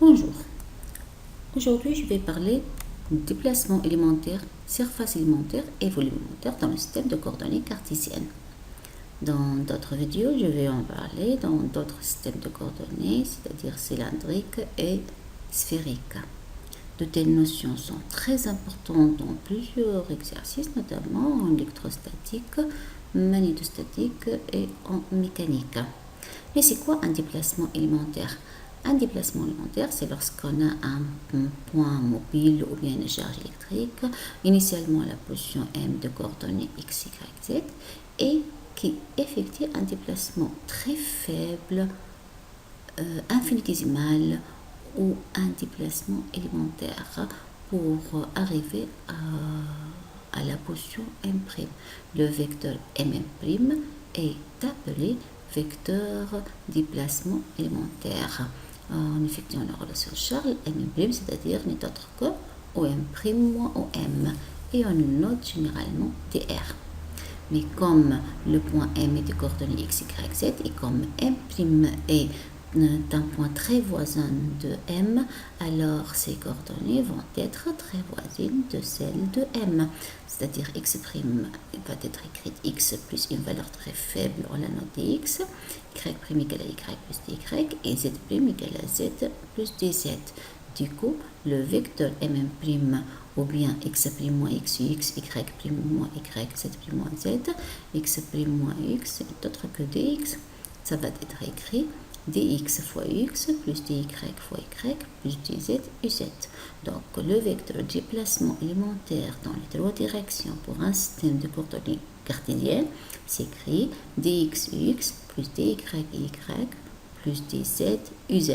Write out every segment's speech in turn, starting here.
Bonjour, aujourd'hui je vais parler de déplacement élémentaire, surface élémentaire et volume élémentaire dans le système de coordonnées cartésiennes. Dans d'autres vidéos, je vais en parler dans d'autres systèmes de coordonnées, c'est-à-dire cylindriques et sphériques. De telles notions sont très importantes dans plusieurs exercices, notamment en électrostatique, magnétostatique et en mécanique. Mais c'est quoi un déplacement élémentaire? Un déplacement élémentaire, c'est lorsqu'on a un point mobile ou bien une charge électrique, initialement à la position M de coordonnées x, y, z, et qui effectue un déplacement très faible, infinitésimal, ou un déplacement élémentaire pour arriver à la position M'. Le vecteur MM' est appelé vecteur déplacement élémentaire. En effectuant la relation Charles, M', c'est-à-dire n'est autre que OM' moins OM, et on le note généralement dr. Mais comme le point M est de coordonnées x, y, z, et comme M' est un point très voisin de M, alors ces coordonnées vont être très voisines de celles de M. C'est-à-dire x' va être écrite x plus une valeur très faible, on la note dx, y' égale à y plus dy, et z' égale à z plus dz. Du coup, le vecteur MM' ou bien x' moins x, y' moins y, z' moins z, x' moins x est autre que dx, ça va être écrit dx fois x plus dy fois y plus dz uz. Donc le vecteur déplacement élémentaire dans les trois directions pour un système de coordonnées cartésiennes s'écrit dx ux plus dy y plus dz uz.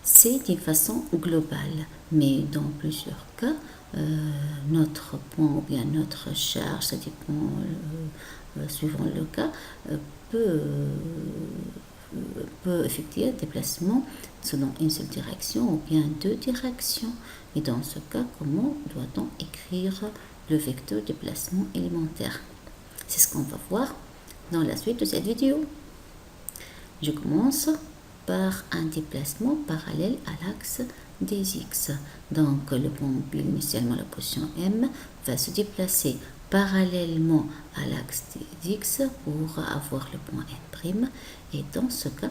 C'est d'une façon globale, mais dans plusieurs cas, notre point ou bien notre charge, ça dépend suivant le cas, peut effectuer un déplacement selon une seule direction ou bien deux directions. Et dans ce cas, comment doit-on écrire le vecteur déplacement élémentaire? C'est ce qu'on va voir dans la suite de cette vidéo. Je commence par un déplacement parallèle à l'axe des x. Donc le point mobile, initialement la position M, va se déplacer parallèlement à l'axe des x pour avoir le point M', et dans ce cas,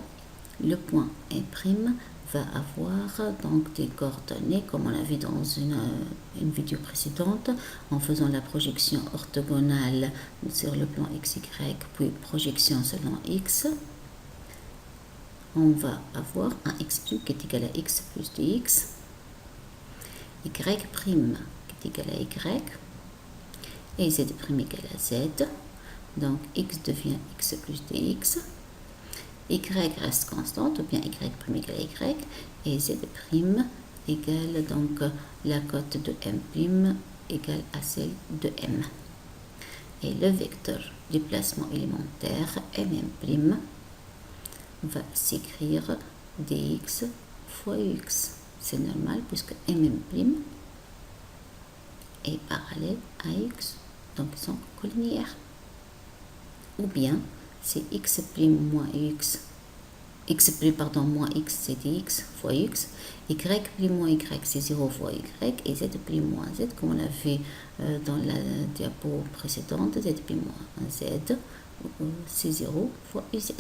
le point M' va avoir donc des coordonnées, comme on l'a vu dans une vidéo précédente, en faisant la projection orthogonale sur le plan xy, puis projection selon x. On va avoir un x' qui est égal à x plus dx, y' qui est égal à y, et z' égal à z. Donc x devient x plus dx, y reste constante, ou bien y' égal à y, et z' égale donc la cote de M' égale à celle de M. Et le vecteur déplacement élémentaire MM' va s'écrire dx fois ux. C'est normal puisque MM' est parallèle à x, donc ils sont collinéaires. Ou bien c'est x' moins x, moins x c'est dx fois x, y' moins y c'est 0 fois y, et z' moins z, comme on l'a vu dans la diapo précédente, z' moins z c'est 0 fois uz.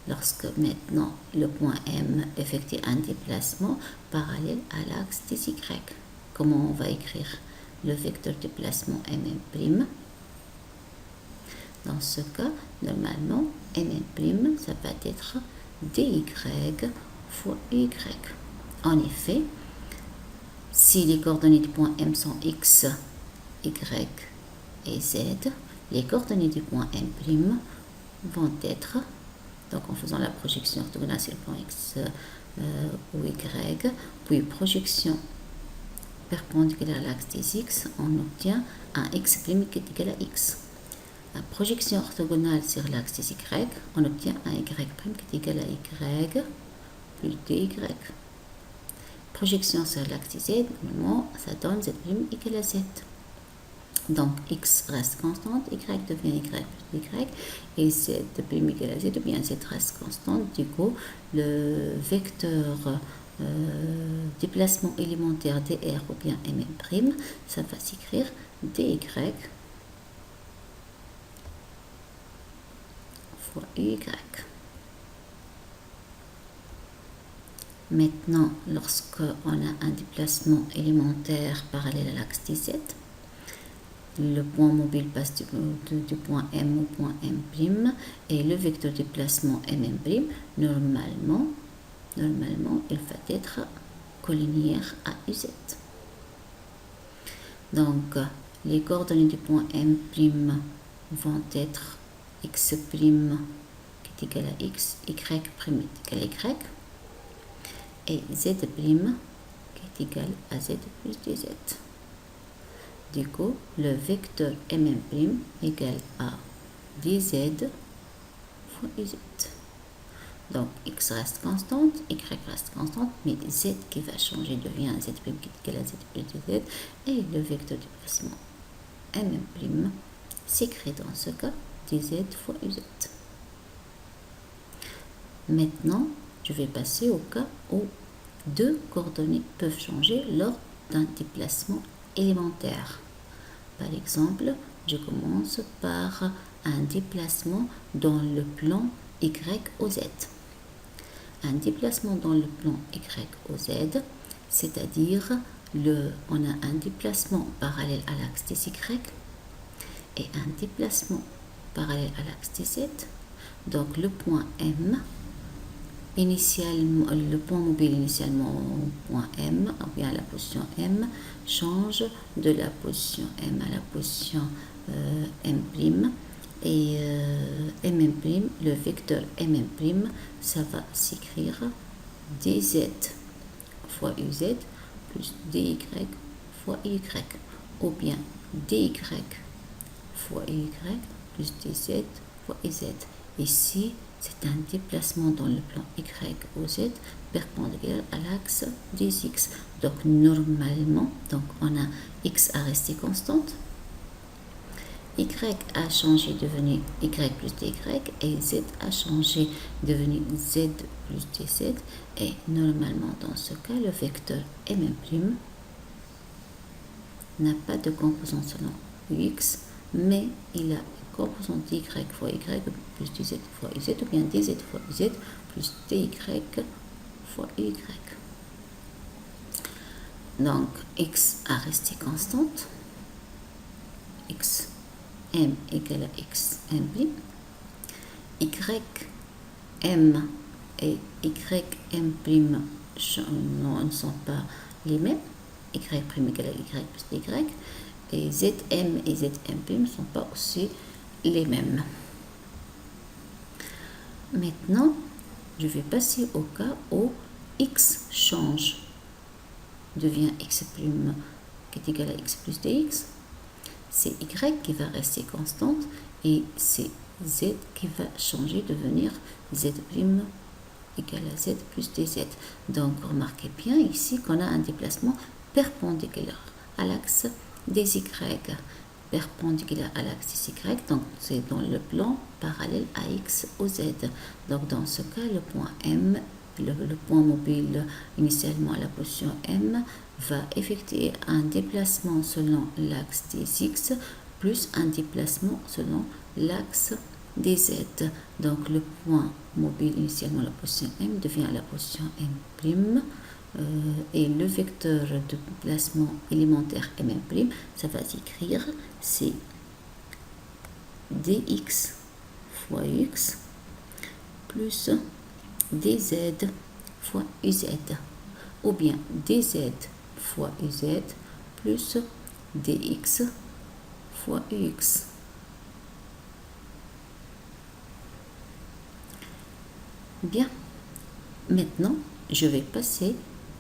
Lorsque maintenant le point M effectue un déplacement parallèle à l'axe des y, comment on va écrire le vecteur déplacement MM'? Dans ce cas, normalement, MM', ça va être dy fois y. En effet, si les coordonnées du point M sont x, y et z, les coordonnées du point M' vont être, donc en faisant la projection orthogonale sur le plan x ou y, puis projection perpendiculaire à l'axe des x, on obtient un x' qui est égal à x. La projection orthogonale sur l'axe des y, on obtient un y' qui est égal à y plus dy. Projection sur l'axe des z, normalement, ça donne z' égale à z. Donc, x reste constante, y devient y plus y, et z prime égale à z, ou bien z reste constante. Du coup, le vecteur déplacement élémentaire dr ou bien mm', ça va s'écrire dy fois uy. Maintenant, lorsqu'on a un déplacement élémentaire parallèle à l'axe dz, le point mobile passe du point M au point M', et le vecteur déplacement mm', normalement, il va être collinéaire à uz. Donc, les coordonnées du point M' vont être x' qui est égal à x, y' est égal à y, et z' qui est égal à z plus dz. Du coup, le vecteur mm' égale à dz fois uz. Donc, x reste constante, y reste constante, mais z qui va changer devient z' qui est égal à z plus dz, et le vecteur du déplacement mm' s'écrit dans ce cas dz fois uz. Maintenant, je vais passer au cas où deux coordonnées peuvent changer lors d'un déplacement élémentaire. Par exemple, je commence par un déplacement dans le plan y au z. Un déplacement dans le plan y au z, c'est-à-dire on a un déplacement parallèle à l'axe des y et un déplacement parallèle à l'axe des z. Donc le point M, initialement, le point mobile initialement au point M, ou bien à la position M, change de la position M à la position M', et M', le vecteur M', ça va s'écrire dz fois uz plus dy fois y, ou bien dy fois y plus dz fois uz. Ici, c'est un déplacement dans le plan y au z perpendiculaire à l'axe des x. Donc normalement, on a x à rester constante, y a changé devenu y plus dy, et z a changé devenu z plus dz, et normalement dans ce cas, le vecteur m' n'a pas de composante selon ux, mais il a composante y fois y plus dz fois uz, ou bien dz fois uz plus dy fois y. Donc x a resté constante, x m égale à x m', y m et y m' ne sont pas les mêmes, y' égale à y plus y, et zm et zm' ne sont pas aussi les mêmes. Maintenant, je vais passer au cas où x change, devient x' qui est égal à x plus dx. C'est y qui va rester constante, et c'est z qui va changer, devenir z' égale à z plus dz. Donc remarquez bien ici qu'on a un déplacement perpendiculaire à l'axe des y, perpendiculaire à l'axe des y, donc c'est dans le plan parallèle à x au z. Donc dans ce cas, le point M, le point mobile initialement à la position M, va effectuer un déplacement selon l'axe des x plus un déplacement selon l'axe des z. Donc le point mobile initialement à la position M devient la position M', et le vecteur de déplacement élémentaire M', ça va s'écrire c'est dx fois x plus dz fois uz, ou bien dz fois uz plus dx fois ux. Bien, maintenant je vais passer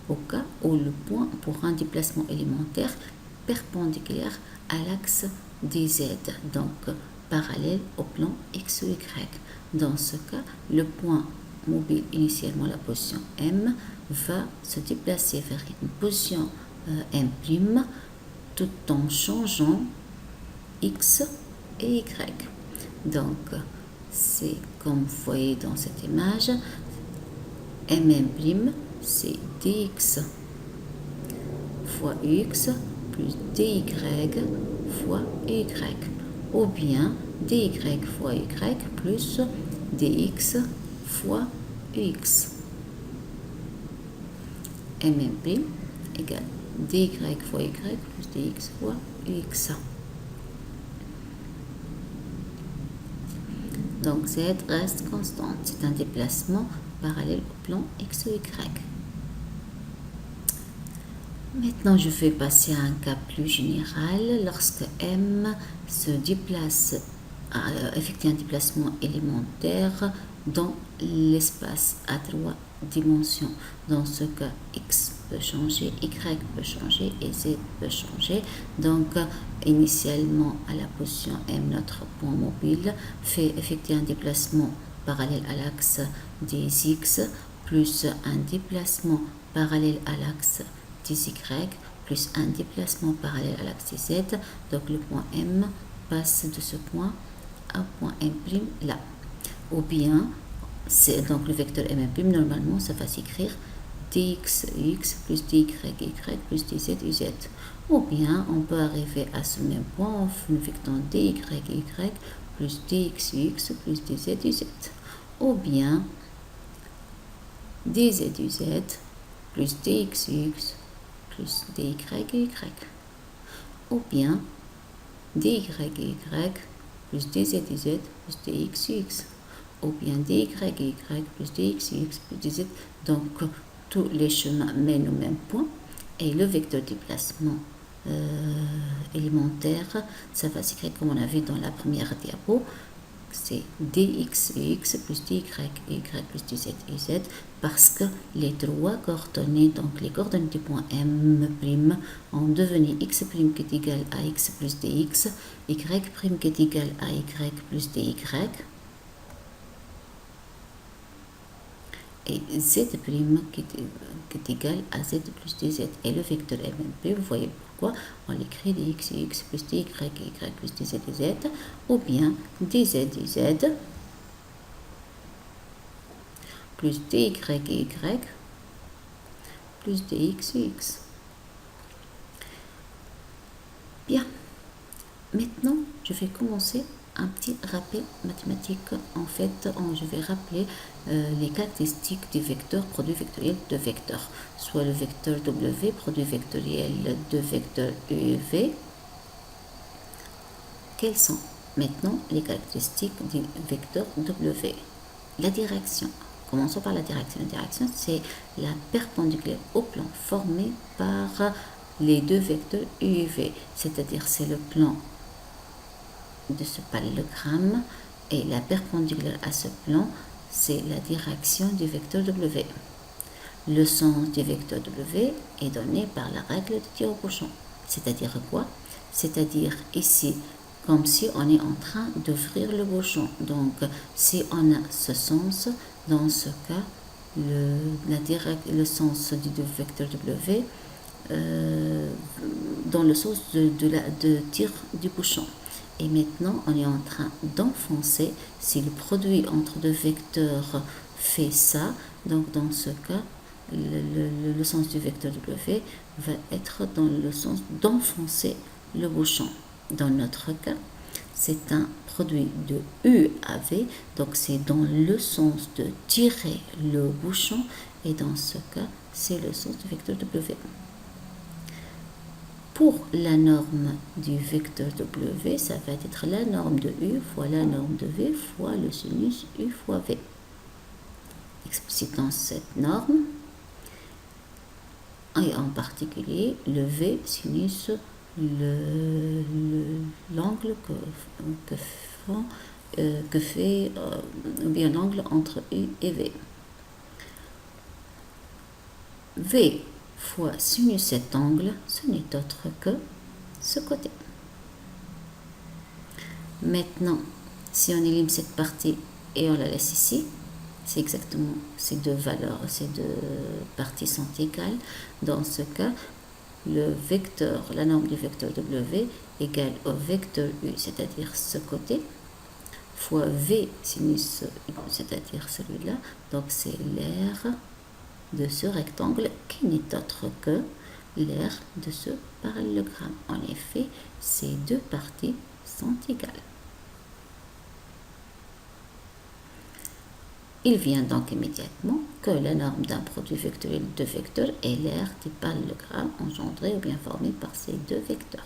au cas où le point pour un déplacement élémentaire perpendiculaire à l'axe des z, donc parallèle au plan x ou y. Dans ce cas, le point mobile initialement la position M va se déplacer vers une position M', tout en changeant x et y. Donc, c'est comme vous voyez dans cette image, mm', c'est dx fois x plus dy fois y, ou bien dy fois y plus dx fois x. mm' égale dy fois y plus dx fois x. Donc z reste constante. C'est un déplacement parallèle au plan x ou y. Maintenant, je vais passer à un cas plus général. Lorsque m se déplace, effectue un déplacement élémentaire dans l'espace à 3 dimensions. Dans ce cas, x peut changer, y peut changer et z peut changer. Donc, initialement, à la position M, notre point mobile fait effectuer un déplacement parallèle à l'axe des x plus un déplacement parallèle à l'axe des y plus un déplacement parallèle à l'axe des z. Donc, le point M passe de ce point à point M' là. Ou bien, c'est donc le vecteur M', normalement, ça va s'écrire dx x plus dy y plus dz uz. Ou bien, on peut arriver à ce même point en effectuant dy y plus dx x plus dz uz. Ou bien, dz uz plus dx x plus dy y. Ou bien, dy y plus dz uz plus dx ux. Ou bien dy y plus dx ux plus dz. Donc, tous les chemins mènent au même point. Et le vecteur déplacement élémentaire, ça va s'écrire comme on a vu dans la première diapo. C'est dx ux plus dy y plus dz uz, parce que les trois coordonnées, donc les coordonnées du point M', ont devenu x' qui est égal à x plus dx, y' qui est égal à y plus dy, et z' qui est égal à z plus dz. Et le vecteur M', vous voyez pourquoi on l'écrit dx x plus dy y plus dz uz, ou bien dz uz plus dy y plus dx ux. Bien, maintenant je vais commencer un petit rappel mathématique. En fait, je vais rappeler les caractéristiques du vecteur produit vectoriel de vecteurs, soit le vecteur W, produit vectoriel de vecteur U et V. Quelles sont maintenant les caractéristiques du vecteur W? La direction. Commençons par la direction. La direction, c'est la perpendiculaire au plan formé par les deux vecteurs U et V, c'est-à-dire c'est le plan de ce parallélogramme, et la perpendiculaire à ce plan, c'est la direction du vecteur W. Le sens du vecteur W est donné par la règle de tir au bouchon. C'est-à-dire quoi? C'est-à-dire ici, comme si on est en train d'ouvrir le bouchon. Donc, si on a ce sens, dans ce cas, le sens du vecteur W dans le sens de tir du bouchon. Et maintenant, on est en train d'enfoncer. Si le produit entre deux vecteurs fait ça, donc dans ce cas, le sens du vecteur W va être dans le sens d'enfoncer le bouchon. Dans notre cas, c'est un produit de U à V, donc c'est dans le sens de tirer le bouchon, et dans ce cas, c'est le sens du vecteur W. Pour la norme du vecteur W, ça va être la norme de U fois la norme de V fois le sinus U fois V. Explicitant cette norme, et en particulier le V sinus l'angle que fait bien l'angle entre U et V. V fois sinus cet angle, ce n'est autre que ce côté. Maintenant, si on élimine cette partie et on la laisse ici, c'est exactement ces deux valeurs, ces deux parties sont égales. Dans ce cas, la norme du vecteur W égale au vecteur U, c'est-à-dire ce côté, fois V sinus U, c'est-à-dire celui-là. Donc c'est l'aire de ce rectangle qui n'est autre que l'aire de ce parallélogramme. En effet, ces deux parties sont égales. Il vient donc immédiatement que la norme d'un produit vectoriel de vecteurs est l'aire du parallélogramme engendré ou bien formé par ces deux vecteurs.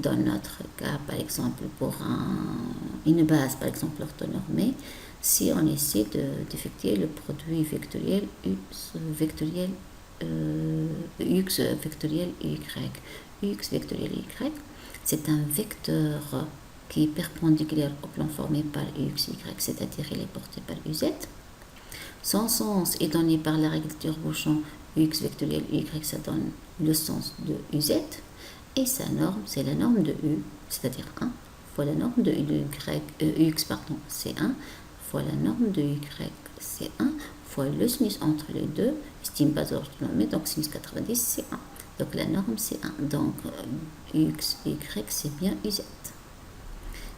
Dans notre cas, par exemple, pour une base, par exemple orthonormée, si on essaie d'effectuer le produit vectoriel X vectoriel Ux vectoriel Y, Ux vectoriel Y, c'est un vecteur qui est perpendiculaire au plan formé par Ux, Y, c'est-à-dire il est porté par UZ. Son sens est donné par la règle de tire-bouchon Ux vectoriel Y, ça donne le sens de UZ. Et sa norme, c'est la norme de U, c'est-à-dire 1, fois la norme de Ux, c'est 1, fois la norme de Y, c'est 1, fois le sinus entre les deux, estime base orthonormée, donc sinus 90, c'est 1. Donc la norme, c'est 1. Donc Ux, Y, c'est bien UZ.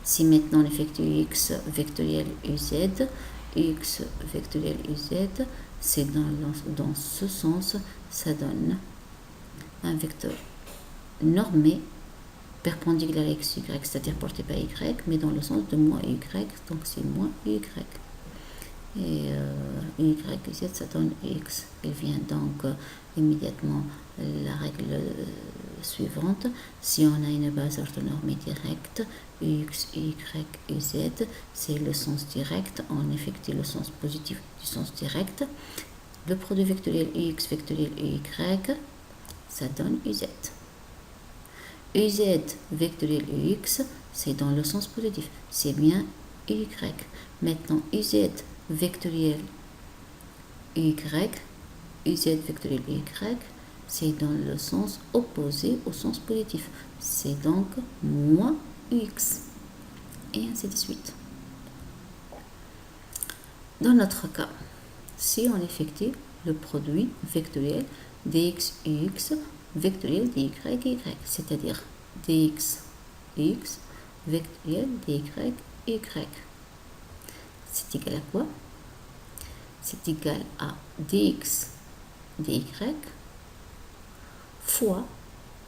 Si maintenant on effectue X vectoriel UZ, X vectoriel UZ, c'est dans ce sens, ça donne un vecteur normé perpendiculaire à X, Y, c'est-à-dire porté par Y, mais dans le sens de moins Y, donc c'est moins Y. Et Y, Z, ça donne X. Il vient donc immédiatement la règle suivante. Si on a une base orthonormée directe, X, Y, Z, c'est le sens direct. On effectue le sens positif du sens direct. Le produit vectoriel X vectoriel Y, ça donne UZ. UZ vectoriel UX, c'est dans le sens positif. C'est bien UY. Maintenant, UZ vectoriel Y, UZ vectoriel Y, c'est dans le sens opposé au sens positif. C'est donc moins UX. Et ainsi de suite. Dans notre cas, si on effectue le produit vectoriel dx ux vectoriel dy y, c'est-à-dire dx x vectoriel dy y, c'est égal à quoi? C'est égal à dx dy fois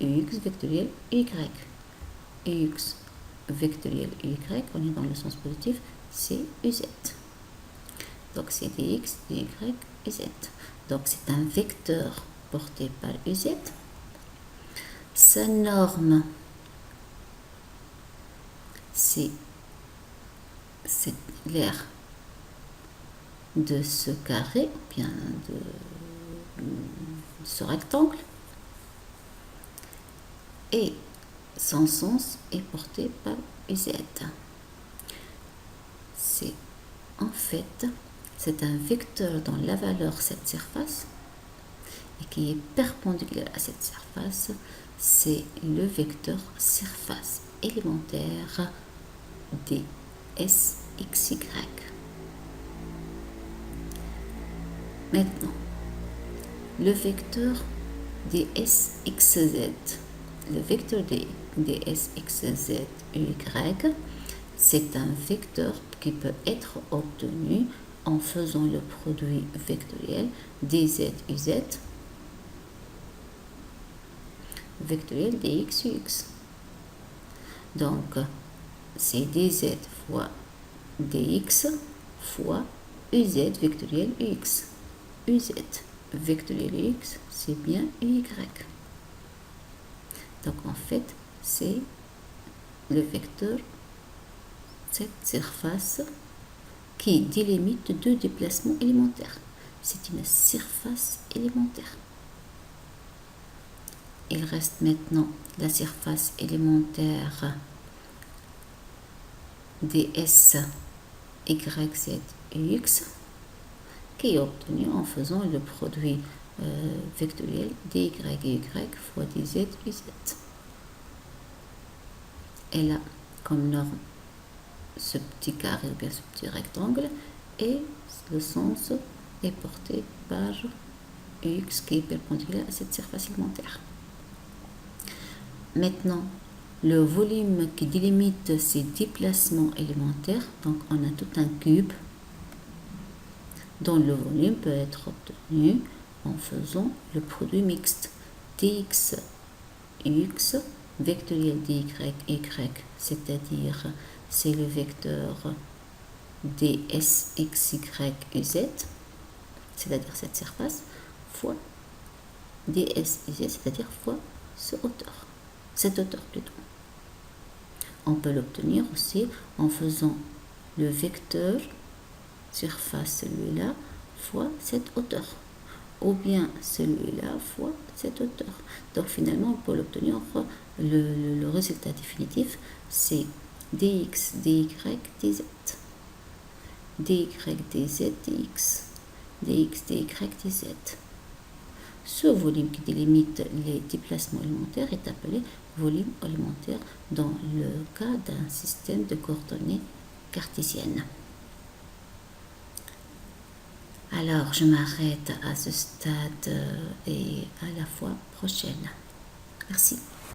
ux vectoriel y. Ux vectoriel y, on est dans le sens positif, c'est uz. Donc c'est dx, dy, uz. Donc c'est un vecteur porté par uz. Sa norme, c'est l'aire de ce carré, bien de ce rectangle, et son sens est porté par uz. C'est en fait, c'est un vecteur dont la valeur cette surface et qui est perpendiculaire à cette surface, c'est le vecteur surface élémentaire dsxy. Maintenant, le vecteur dsxz, le vecteur dsxz y, c'est un vecteur qui peut être obtenu en faisant le produit vectoriel dz uz vectoriel dx ux. Donc, c'est dz fois dx fois uz vectoriel ux. uz vectoriel ux, c'est bien y. Donc, en fait, c'est le vecteur, cette surface qui délimite deux déplacements élémentaires. C'est une surface élémentaire. Il reste maintenant la surface élémentaire ds yz ux qui est obtenue en faisant le produit vectoriel dy y fois dz uz. Et là, comme norme, ce petit carré ou bien ce petit rectangle, et le sens est porté par X qui est perpendiculaire à cette surface élémentaire. Maintenant, le volume qui délimite ces déplacements élémentaires, donc on a tout un cube dont le volume peut être obtenu en faisant le produit mixte dx x vectoriel dy y, c'est-à-dire c'est le vecteur ds x y z, c'est-à-dire cette surface, fois ds z, c'est-à-dire fois cette hauteur plutôt. On peut l'obtenir aussi en faisant le vecteur surface celui-là fois cette hauteur, ou bien celui-là fois cette hauteur. Donc finalement, pour l'obtenir, le résultat définitif, c'est dx, dy, dz, dy, dz, dx, dx, dy, dz. Ce volume qui délimite les déplacements élémentaires est appelé volume élémentaire dans le cas d'un système de coordonnées cartésiennes. Alors, je m'arrête à ce stade et à la fois prochaine. Merci.